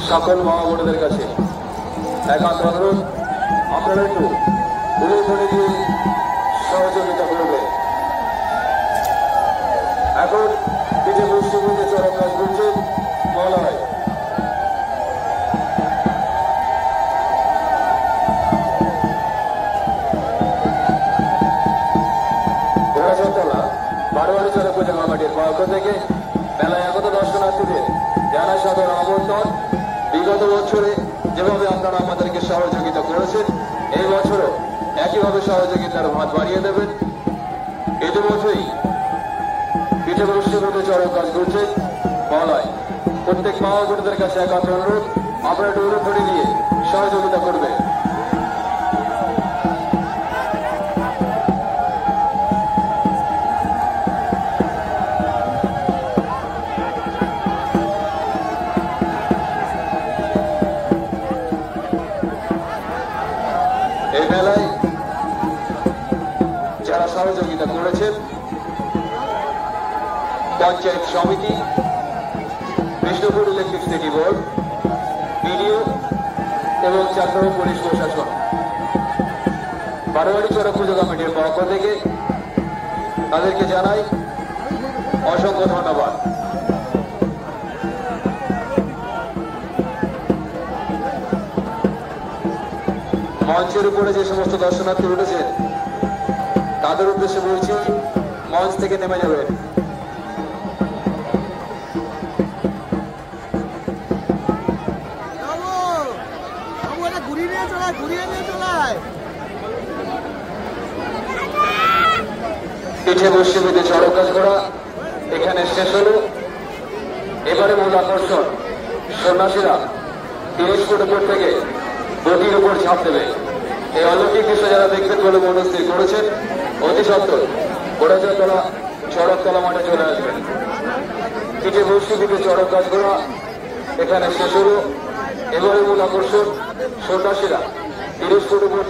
সকল মা বোনদের কাছে একান্ত অনুরোধ, আপনারা একটু ঘুরে ঘুরে দিয়ে সহযোগিতা করবেন। এখন পিঠে মুসলিমদের চরম কাজ করছেন মলয়। ঘোড়াছতলা বারোয়ারি চরে পূজা কমিটির পক্ষ থেকে মেলায় আগত দর্শনার্থীদের জানাই সাদর আমন্ত্রণ। বিগত বছরে যেভাবে আপনারা আমাদেরকে সহযোগিতা করেছেন, এই বছরও একইভাবে সহযোগিতার হাত বাড়িয়ে দেবেন। ইতিমধ্যেই পিঠে মুসলিমদের চরম কাজ করছেন মলয়। প্রত্যেক মা বোনদের কাছে একান্ত অনুরোধ, আপনারা ডোরে ধরে দিয়ে সহযোগিতা করবেন। এই মেলায় যারা সহযোগিতা করেছেন, পঞ্চায়েত সমিতি, বিষ্ণুপুর ইলেকট্রিসিটি বোর্ড, বিডিও এবং চাকরি পুলিশ প্রশাসন, বারোয়ারি চড়া পুজো কমিটির পক্ষ থেকে তাদেরকে জানাই অসংখ্য ধন্যবাদ। মঞ্চের উপরে যে সমস্ত দর্শনার্থী উঠেছেন তাদের উদ্দেশ্যে বলছি, মঞ্চ থেকে নেমে যাবেন। পিঠে বসে বেঁধে চড়ক গাছ ঘোড়া এখানে শেষ হলো। এবারে মূল আকর্ষণ, সন্ন্যাসীরা 30 ফুট উপর থেকে গতির উপর ঝাঁপ দেবে। এই অলৌকিক দৃশ্য যারা দেখবেন বলে মনস্থির করেছেন, অতি সত্ত্বর গোড়াচাতলা চড়কতলা মাঠে চলে আসবেন। পিঠে বসে বেঁধে চড়ক গাছ ঘোড়া এখানে শেষ হলো। এবারে মূল আকর্ষণ, সন্ন্যাসীরা 30 ফুট উপর